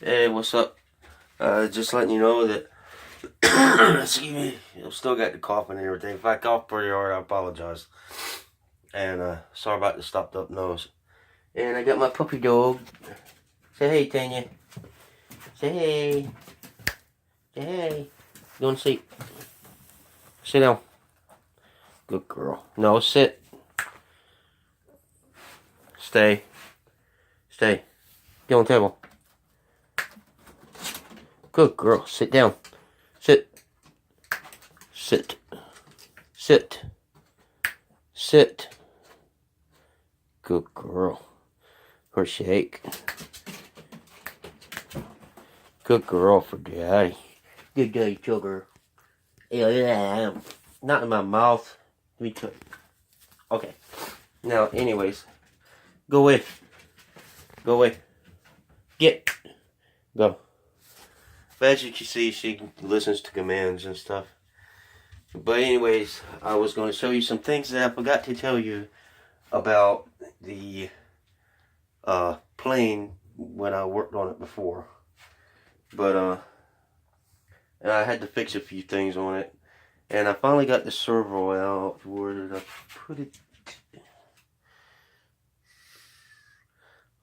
Hey, what's up? Just letting you know that, excuse me, I've still got the cough and everything. If I cough pretty hard, I apologize. And sorry about the stopped up nose. And I got my puppy dog. Say hey, Tanya. Say hey. Say hey. Go and sleep. Sit down. Good girl. No, sit. Stay. Stay. Get on the table. Good girl. Sit down. Sit. Sit. Sit. Sit. Good girl. Her shake. Good girl for daddy. Good daddy, sugar. Yeah. Not in my mouth. Let me tell you. Okay. Now, anyways. Go away. Go away. Get. Go. But as you can see, she listens to commands and stuff. But anyways, I was going to show you some things that I forgot to tell you about the plane when I worked on it before. But and I had to fix a few things on it. And I finally got the servo out. Where did I put it?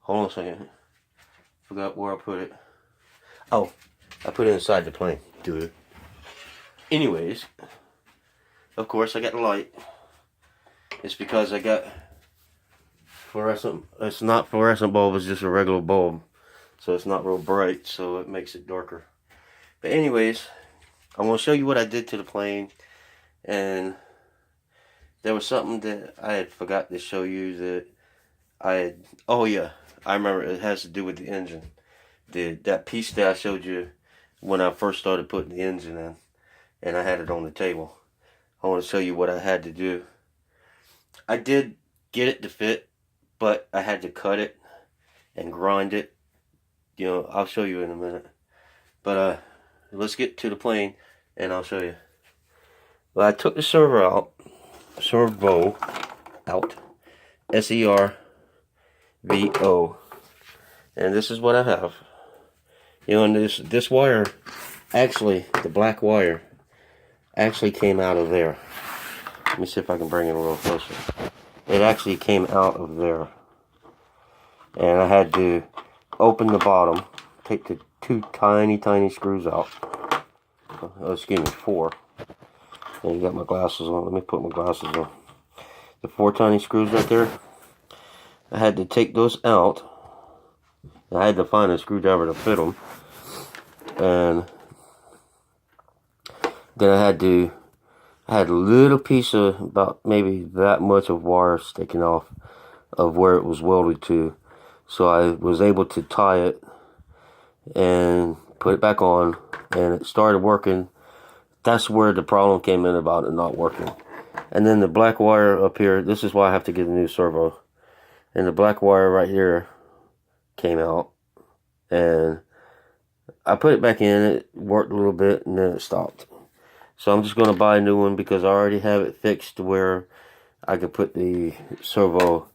Hold on a second. Forgot where I put it. Oh, I put it inside the plane. Dude. Anyways, of course I got the light. It's because I got fluorescent. It's not fluorescent bulb. It's just a regular bulb. So it's not real bright. So it makes it darker. But anyways, I'm going to show you what I did to the plane. And there was something that I had forgot to show you that I had. Oh yeah, I remember. It has to do with the engine. That piece that I showed you when I first started putting the engine in, and I had it on the table. I want to show you what I had to do. I did get it to fit, but I had to cut it and grind it. You know, I'll show you in a minute. But let's get to the plane, and I'll show you. Well, I took the servo out. SERVO. And this is what I have. You know, and this wire, actually, the black wire, actually came out of there. Let me see if I can bring it a little closer. It actually came out of there. And I had to open the bottom, take the two tiny screws out. Oh, excuse me, 4. And you got my glasses on. Let me put my glasses on. The 4 tiny screws right there. I had to take those out. I had to find a screwdriver to fit them. And then I had a little piece of about maybe that much of wire sticking off of where it was welded to. So I was able to tie it and put it back on, and it started working. That's where the problem came in about it not working. And then the black wire up here, this is why I have to get a new servo. And the black wire right here came out, and I put it back in. It worked a little bit, and then it stopped. So I'm just going to buy a new one because I already have it fixed to where I could put the servo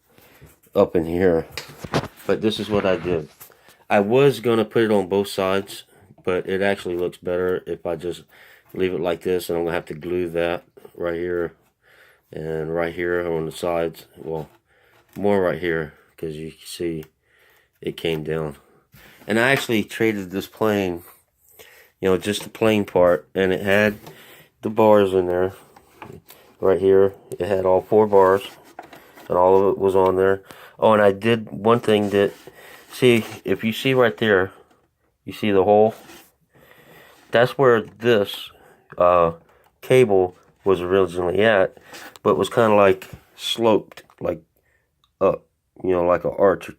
up in here. But this is what I did. I was going to put it on both sides, but it actually looks better if I just leave it like this. And I'm going to have to glue that right here and right here on the sides. Well, more right here because you can see it came down. And I actually traded this plane, you know, just the plane part, and it had the bars in there right here. It had all 4 bars, and all of it was on there. Oh, and I did one thing that, see, if you see right there, you see the hole? That's where this cable was originally at, but was kind of like sloped, like up, you know, like an arch,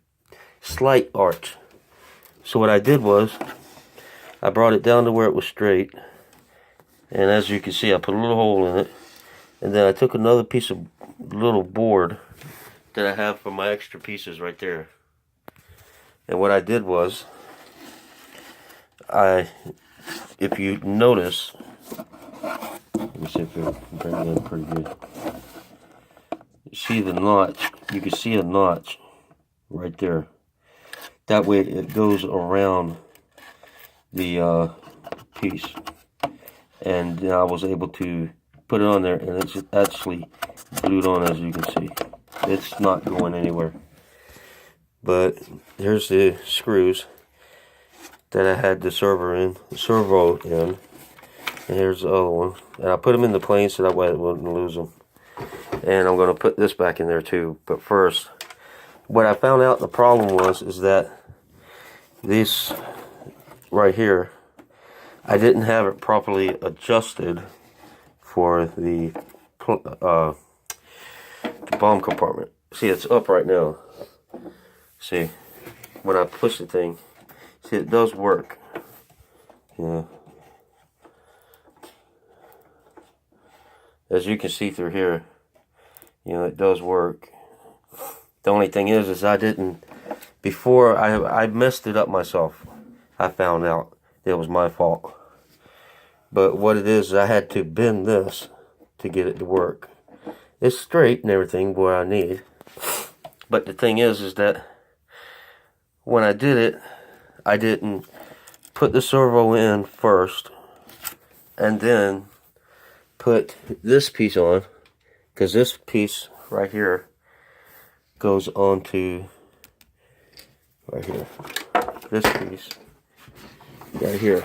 slight arch. So what I did was, I brought it down to where it was straight, and as you can see, I put a little hole in it, and then I took another piece of little board that I have for my extra pieces right there. And what I did was, if you notice, let me see if I can bring it in pretty good. You see the notch, you can see a notch right there. That way it goes around the piece, and then I was able to put it on there, and it's actually glued on, as you can see. It's not going anywhere. But here's the screws that I had the servo in, and here's the other one. And I put them in the plane so that way I wouldn't lose them. And I'm going to put this back in there too. But first, what I found out the problem is that this right here, I didn't have it properly adjusted for the bomb compartment. See, it's up right now. See, when I push the thing, see, it does work. Yeah. As you can see through here, you know, it does work. The only thing is I didn't, before I messed it up myself. I found out it was my fault. But what it is, I had to bend this to get it to work. It's straight and everything where I need. But the thing is that when I did it, I didn't put the servo in first and then put this piece on, because this piece right here goes onto right here. This piece right here.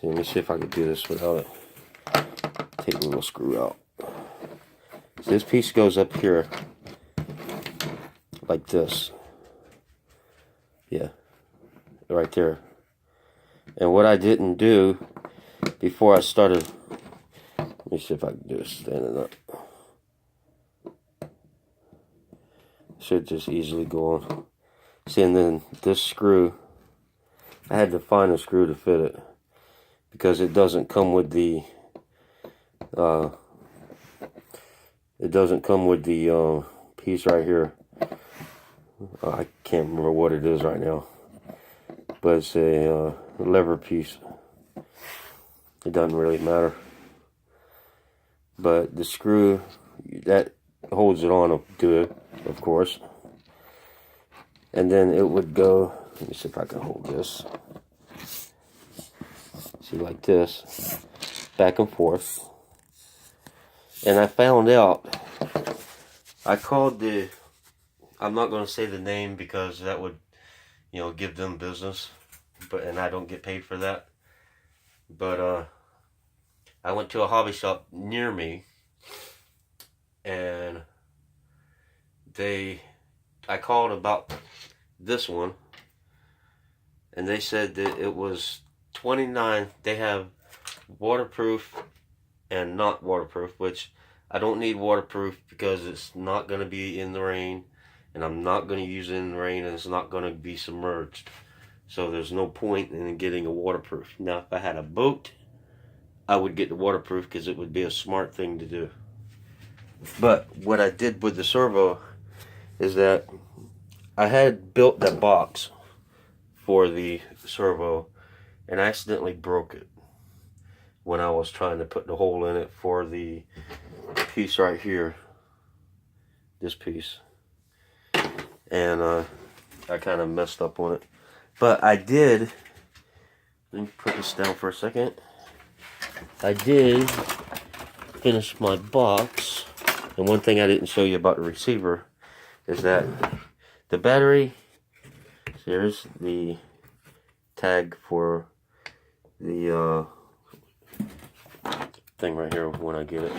So let me see if I can do this without it. Take the little screw out. So this piece goes up here like this. Yeah, right there. And what I didn't do before I started, let me see if I can do this standing up. Should just easily go on. See, and then this screw, I had to find a screw to fit it, because it doesn't come with the piece right here. I can't remember what it is right now, but it's a lever piece. It doesn't really matter, but the screw that holds it on good, of course. And then it would go, let me see if I can hold this. See, like this, back and forth. And I found out, I called the, I'm not going to say the name because that would, you know, give them business, and I don't get paid for that. But I went to a hobby shop near me, and I called about this one, and they said that it was $29. They have waterproof and not waterproof, which I don't need waterproof because it's not going to be in the rain, and I'm not going to use it in the rain, and it's not going to be submerged. So there's no point in getting a waterproof. Now, if I had a boat, I would get the waterproof because it would be a smart thing to do. But what I did with the servo is that I had built that box for the servo and I accidentally broke it when I was trying to put the hole in it for the piece right here, this piece, and I kind of messed up on it. But I did, let me put this down for a second, I did finish my box. And one thing I didn't show you about the receiver is that the battery, here's the tag for the thing right here when I get it.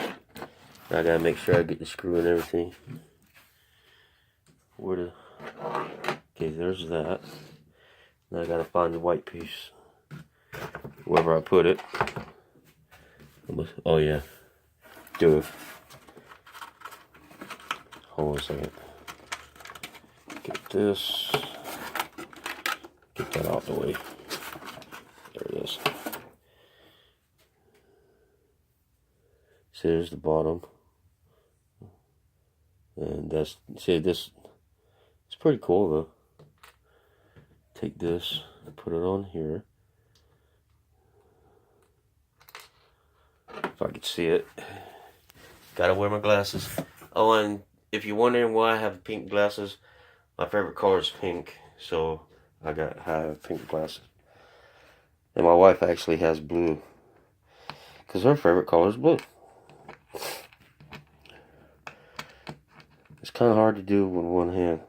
I gotta make sure I get the screw and everything. Okay, there's that. Now I gotta find the white piece, wherever I put it. Oh yeah, do it. Hold on a second. Get this. Get that out the way. There it is. See, there's the bottom. And that's, see, this, it's pretty cool though. Take this, put it on here. If I could see it. Gotta wear my glasses. Oh, and if you're wondering why I have pink glasses, my favorite color is pink, so I have pink glasses. And my wife actually has blue, because her favorite color is blue. It's kind of hard to do with one hand,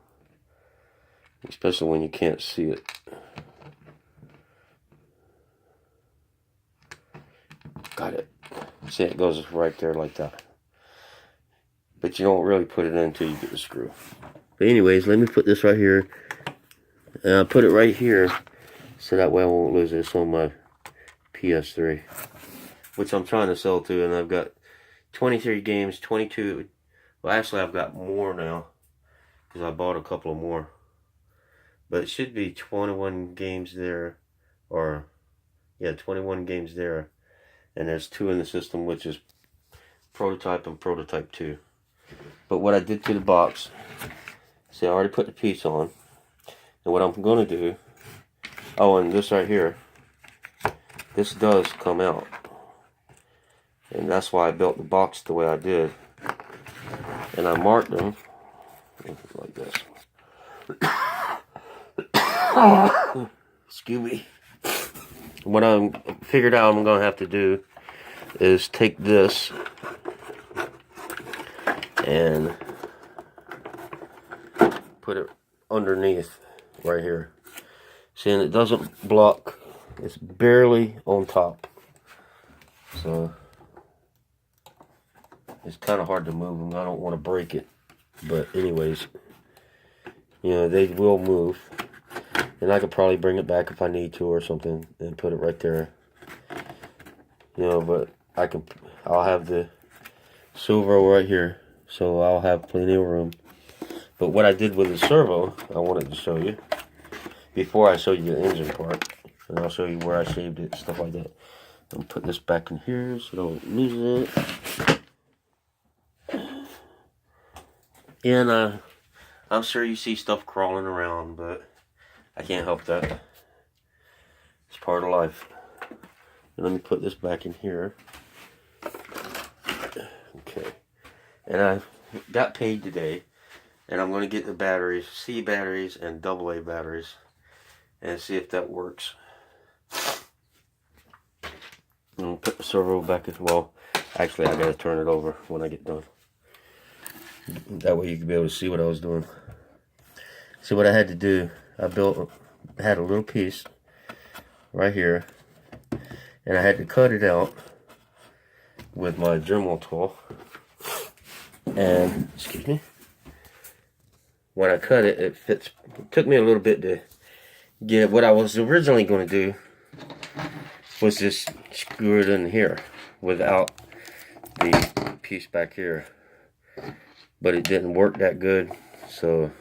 especially when you can't see it. Got it. See, it goes right there like that. But you don't really put it in until you get the screw. But anyways, let me put this right here. And I'll put it right here, so that way I won't lose this on my PS3, which I'm trying to sell to. And I've got 23 games, 22. Well, actually, I've got more now, because I bought a couple of more. But it should be 21 games there, or, yeah, 21 games there. And there's 2 in the system, which is Prototype and Prototype 2. But what I did to the box, see, I already put the piece on. And what I'm going to do, oh, and this right here, this does come out. And that's why I built the box the way I did. And I marked them like this. Excuse me. What I figured out I'm going to have to do is take this and put it underneath right here. See, and it doesn't block. It's barely on top. So it's kind of hard to move them. I don't want to break it. But anyways, you know, they will move. And I could probably bring it back if I need to or something and put it right there. You know, but I'll have the servo right here. So I'll have plenty of room. But what I did with the servo, I wanted to show you. Before I show you the engine part. And I'll show you where I shaved it, stuff like that. I'm putting this back in here so I don't lose it. And I'm sure you see stuff crawling around, but I can't help that. It's part of life. And let me put this back in here. Okay. And I got paid today. And I'm going to get the batteries, C batteries and AA batteries. And see if that works. I'm going to put the servo back as well. Actually, I got to turn it over when I get done. That way you can be able to see what I was doing. See what I had to do. I had a little piece right here. And I had to cut it out with my Dremel tool. And, excuse me. When I cut it, it fits. It took me a little bit to get it. What I was originally going to do was just screw it in here without the piece back here. But it didn't work that good, so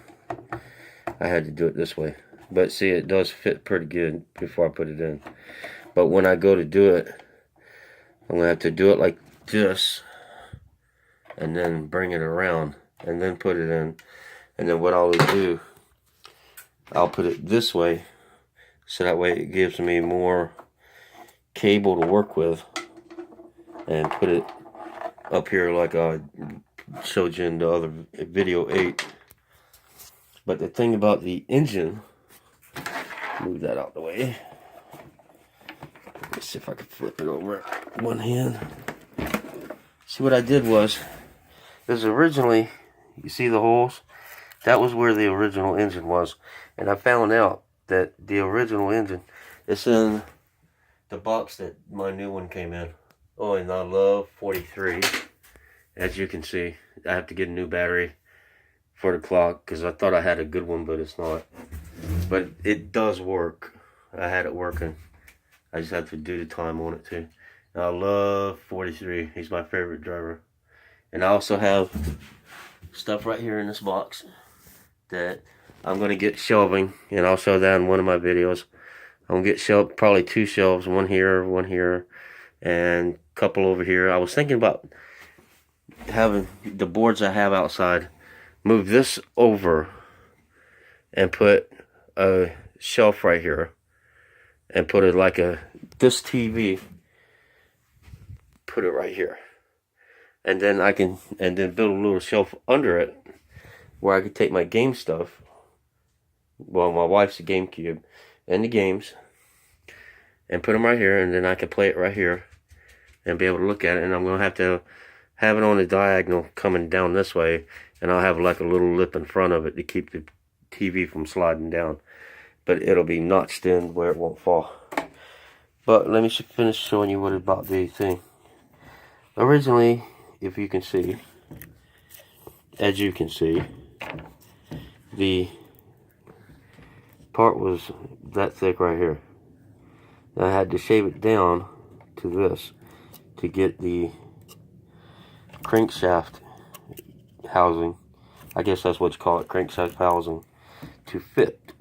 I had to do it this way. But see, it does fit pretty good before I put it in. But when I go to do it, I'm going to have to do it like this and then bring it around and then put it in. And then what I'll do, I'll put it this way, so that way it gives me more cable to work with, and put it up here like I showed you in the other video 8. But the thing about the engine, move that out the way. Let's see if I can flip it over one hand. See, what I did was, this originally, you see the holes? That was where the original engine was. And I found out that the original engine is in the box that my new one came in. Oh, and I love 43. As you can see, I have to get a new battery for the clock because I thought I had a good one, but it's not. But it does work. I had it working. I just have to do the time on it too. And I love 43. He's my favorite driver. And I also have stuff right here in this box that I'm going to get shelving, and I'll show that in one of my videos. I'm going to get probably 2 shelves, one here, and a couple over here. I was thinking about having the boards I have outside, move this over and put a shelf right here, and put it like this TV, put it right here. And then build a little shelf under it where I could take my game stuff. Well, my wife's a GameCube and the games, and put them right here, and then I can play it right here and be able to look at it. And I'm going to have it on the diagonal coming down this way, and I'll have like a little lip in front of it to keep the TV from sliding down. But it'll be notched in where it won't fall. But let me finish showing you what about the thing. Originally, if you can see, as you can see, the part was that thick right here. I had to shave it down to this to get the crankshaft housing, I guess that's what you call it, crankshaft housing, to fit.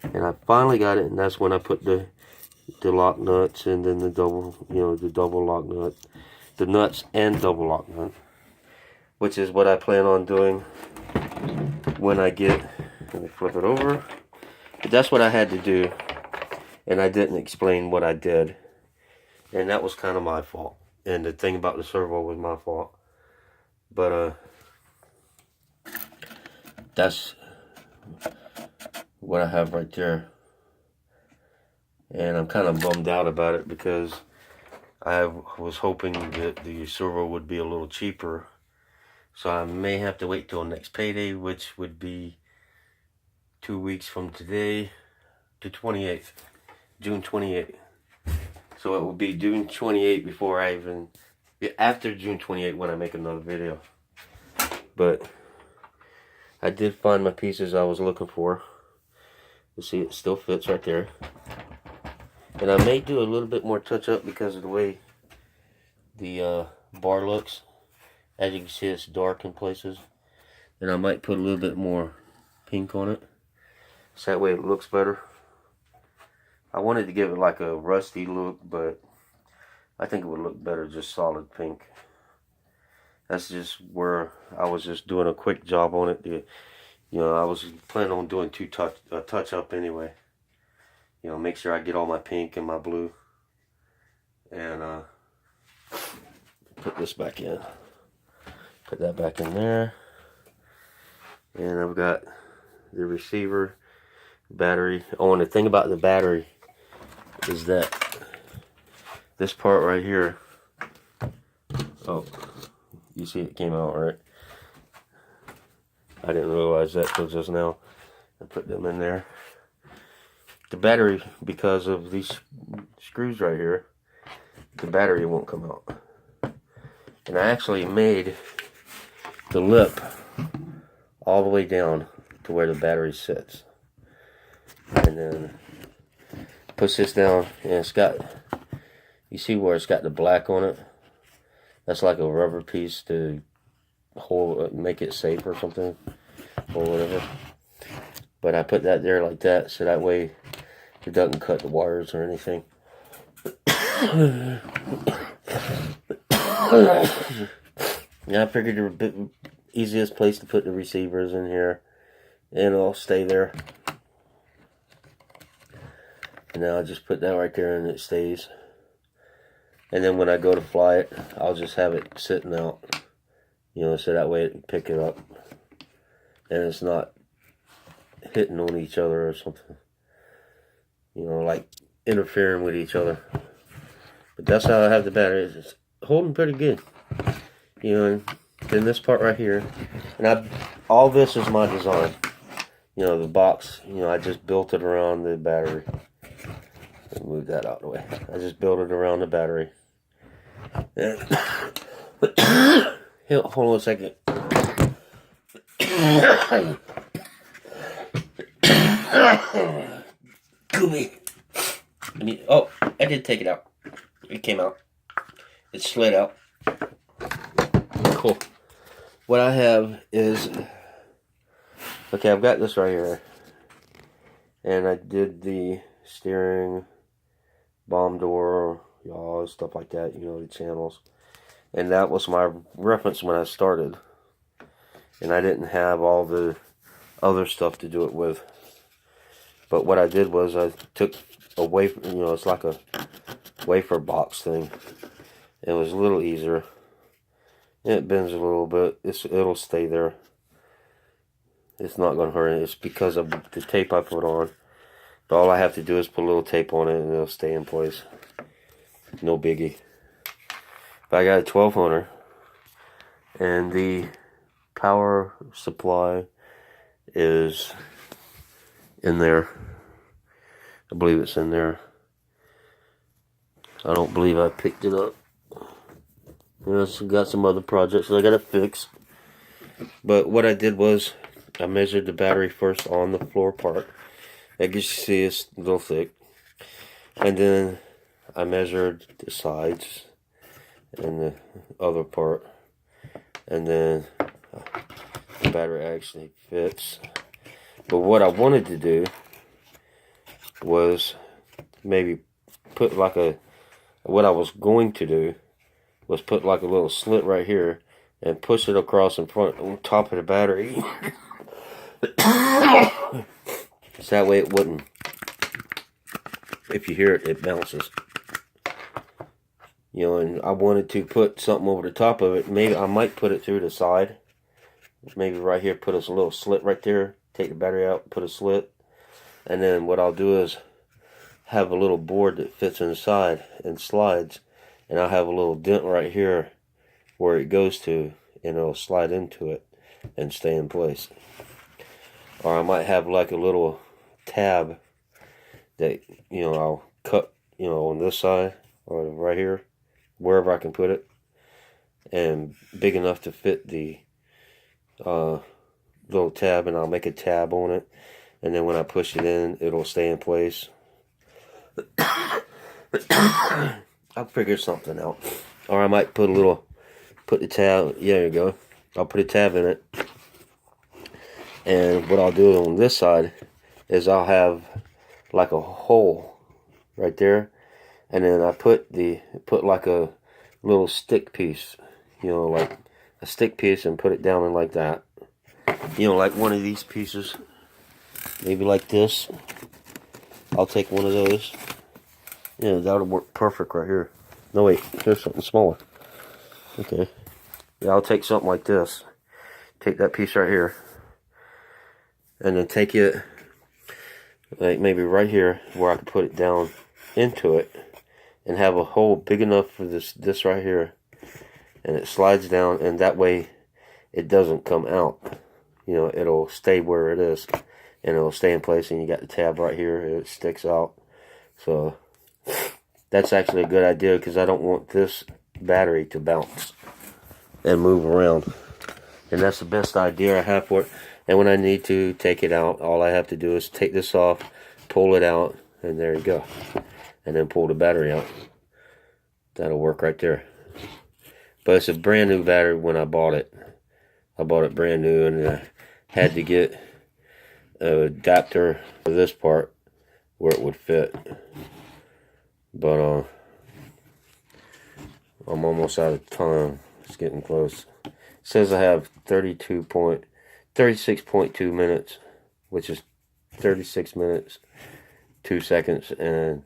And I finally got it, and that's when I put the lock nuts and then the double, the double lock nut, the nuts and double lock nut, which is what I plan on doing when I get, let me flip it over. But that's what I had to do, and I didn't explain what I did, and that was kind of my fault. And the thing about the servo was my fault. But that's what I have right there. And I'm kind of bummed out about it because I was hoping that the servo would be a little cheaper. So I may have to wait till next payday, which would be 2 weeks from today, the 28th, June 28th. So it will be June 28th before after June 28th when I make another video. But I did find my pieces I was looking for. You see it still fits right there. And I may do a little bit more touch up because of the way the bar looks. As you can see, it's dark in places. And I might put a little bit more pink on it, so that way it looks better. I wanted to give it like a rusty look, but I think it would look better just solid pink. That's just where I was just doing a quick job on it. I was planning on doing a touch up anyway. Make sure I get all my pink and my blue. And put this back in. Put that back in there. And I've got the receiver, battery. Oh, and the thing about the battery is that this part right here, oh, you see it came out, right? I didn't realize that till just now. I put them in there. The battery, because of these screws right here, the battery won't come out. And I actually made the lip all the way down to where the battery sits. And then push this down, and it's got, you see where it's got the black on it? That's like a rubber piece to hold, make it safe or something, or whatever. But I put that there like that, so that way it doesn't cut the wires or anything. Yeah, I figured the easiest place to put the receivers in here, and it'll stay there. And now I just put that right there and it stays. And then when I go to fly it, I'll just have it sitting out, so that way it can pick it up. And it's not hitting on each other or something. Like interfering with each other. But that's how I have the battery. It's holding pretty good. And then this part right here. And all this is my design. The box, I just built it around the battery. Move that out of the way. I just built it around the battery. Hold on a second. Gooby. Oh, I did take it out. It came out. It slid out. Cool. What I have is, okay, I've got this right here. And I did the steering, bomb door, yaw, stuff like that, the channels. And that was my reference when I started. And I didn't have all the other stuff to do it with. But what I did was I took a wafer, it's like a wafer box thing. It was a little easier. It bends a little bit. It'll stay there. It's not going to hurt. It's because of the tape I put on. But all I have to do is put a little tape on it and it'll stay in place. No biggie. But I got a 1200 and the power supply is in there. I believe it's in there. I don't believe I picked it up. I've got some other projects that I gotta fix. But what I did was I measured the battery first on the floor part. As you see, it's a little thick. And then I measured the sides and the other part. And then the battery actually fits. But what I wanted to do was maybe put like what I was going to do was put like a little slit right here and push it across in front on top of the battery. So that way it wouldn't, if you hear it, it bounces. You know, and I wanted to put something over the top of it. Maybe I might put it through the side. Maybe right here, put a little slit right there. Take the battery out, put a slit. And then what I'll do is have a little board that fits inside and slides. And I'll have a little dent right here where it goes to. And it'll slide into it and stay in place. Or I might have like a little tab that, you know, I'll cut, you know, on this side or right here, wherever I can put it, and big enough to fit the little tab, and I'll make a tab on it, and then when I push it in, it'll stay in place. I'll figure something out. Or I might put the tab, yeah, there you go. I'll put a tab in it. And what I'll do on this side is I'll have like a hole right there. And then I put like a little stick piece, you know, like a stick piece, and put it down in like that. You know, like one of these pieces. Maybe like this. I'll take one of those. Yeah, that'll work perfect right here. No, wait, here's something smaller. Okay. Yeah, I'll take something like this. Take that piece right here. And then take it, like maybe right here, where I can put it down into it. And have a hole big enough for this right here. And it slides down, and that way it doesn't come out. You know, it'll stay where it is. And it'll stay in place, and you got the tab right here. It sticks out. So that's actually a good idea, because I don't want this battery to bounce and move around. And that's the best idea I have for it. And when I need to take it out, all I have to do is take this off, pull it out, and there you go. And then pull the battery out. That'll work right there. But it's a brand new battery when I bought it. I bought it brand new, and I had to get an adapter for this part where it would fit. But I'm almost out of time. It's getting close. It says I have 36.2 minutes, which is 36 minutes, 2 seconds, and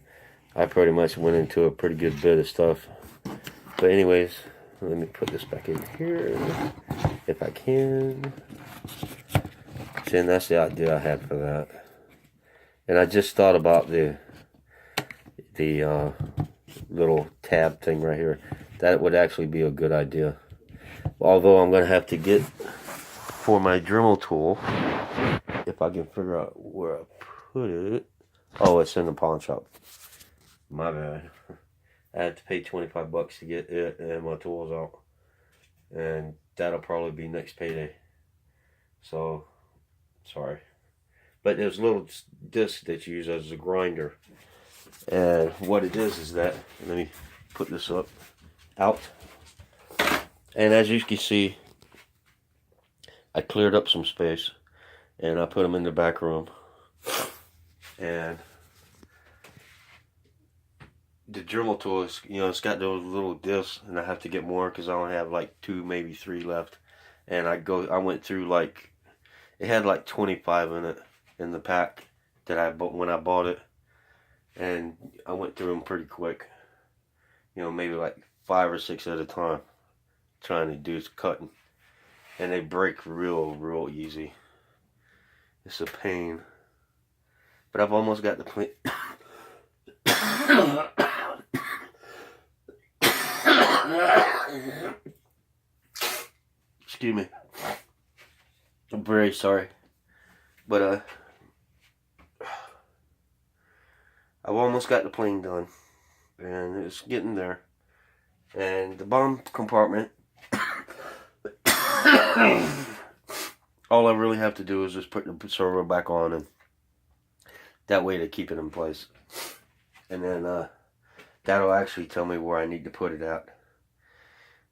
I pretty much went into a pretty good bit of stuff. But anyways, let me put this back in here, if I can. See, and that's the idea I had for that. And I just thought about the little tab thing right here. That would actually be a good idea. Although I'm going to have to get, for my Dremel tool, if I can figure out where I put it. Oh, it's in the pawn shop. My bad. I had to pay 25 bucks to get it and my tools out. And that'll probably be next payday. So, sorry. But there's a little disc that you use as a grinder. And what it is that, let me put this out. And as you can see, I cleared up some space. And I put them in the back room. And the Dremel tool is, you know, it's got those little discs, and I have to get more because I only have like 2, maybe 3 left. And I went through like, it had like 25 in it in the pack that I bought when I bought it, and I went through them pretty quick. You know, maybe like 5 or 6 at a time, trying to do cutting, and they break real easy. It's a pain But I've almost got the plane. Excuse me. I'm very sorry. But I've almost got the plane done. And it's getting there. And the bottom compartment, all I really have to do is just put the servo back on, and that way to keep it in place. And then that'll actually tell me where I need to put it at.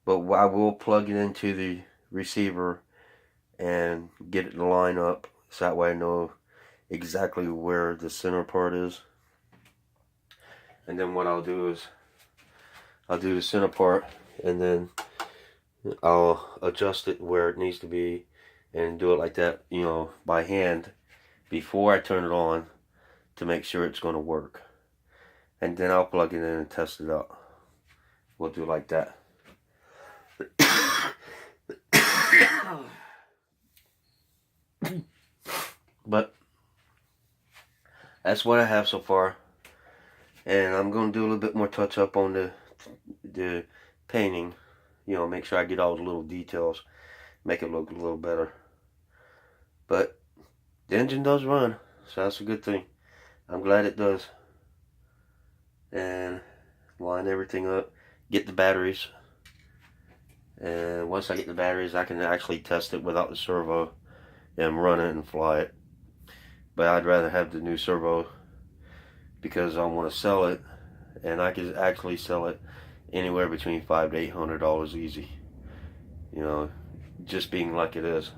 But I will plug it into the receiver and get it to line up, so that way I know exactly where the center part is. And then what I'll do is I'll do the center part, and then I'll adjust it where it needs to be and do it like that, you know, by hand before I turn it on to make sure it's going to work. And then I'll plug it in and test it out. We'll do it like that. But that's what I have so far. And I'm going to do a little bit more touch up on the painting. You know, make sure I get all the little details. Make it look a little better. But the engine does run. So that's a good thing. I'm glad it does. And line everything up. Get the batteries. And once I get the batteries, I can actually test it without the servo and run it and fly it. But I'd rather have the new servo because I want to sell it, and I could actually sell it anywhere between $500 to $800 easy. You know, just being like it is.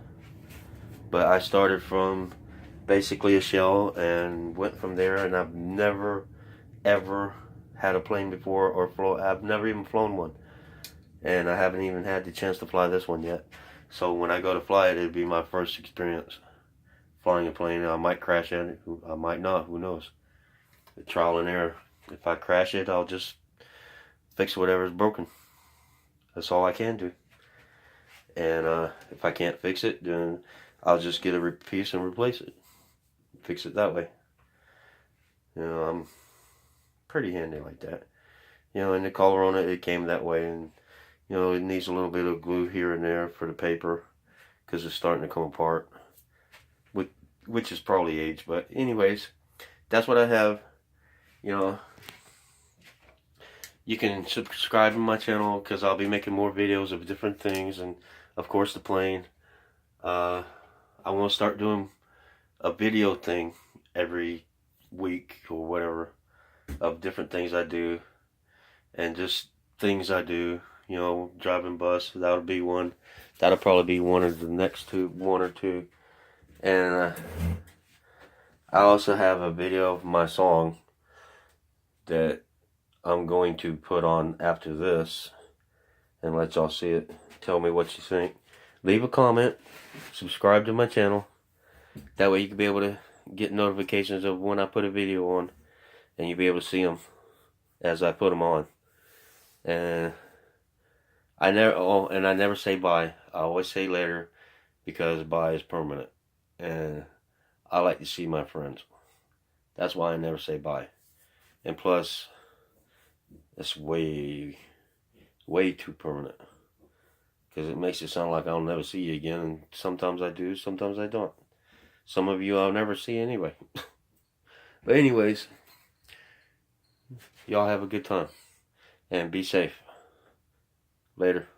But I started from basically a shell and went from there, and I've never ever had a plane before or flown. I've never even flown one, and I haven't even had the chance to fly this one yet. So when I go to fly it, it'd be my first experience flying a plane. I might crash it, I might not, who knows. The trial and error. If I crash it, I'll just fix whatever's broken. That's all I can do. And if I can't fix it, then I'll just get a piece and replace it. Fix it that way. You know, I'm pretty handy like that. You know, and the color on it, it came that way. And, you know, it needs a little bit of glue here and there for the paper because it's starting to come apart. Which is probably age. But anyways, that's what I have. You know, you can subscribe to my channel because I'll be making more videos of different things, and of course the plane. I want to start doing a video thing every week or whatever of different things I do, and just things I do. You know, driving bus, that'll be one. That'll probably be one of the next one or two. And I also have a video of my song that I'm going to put on after this and let y'all see it. Tell me what you think. Leave a comment. Subscribe to my channel. That way you can be able to get notifications of when I put a video on, and you'll be able to see them as I put them on. And I never say bye. I always say later, because bye is permanent. And I like to see my friends. That's why I never say bye. And plus, it's way too permanent. Because it makes it sound like I'll never see you again. And sometimes I do, sometimes I don't. Some of you I'll never see anyway. But anyways, y'all have a good time. And be safe. Later.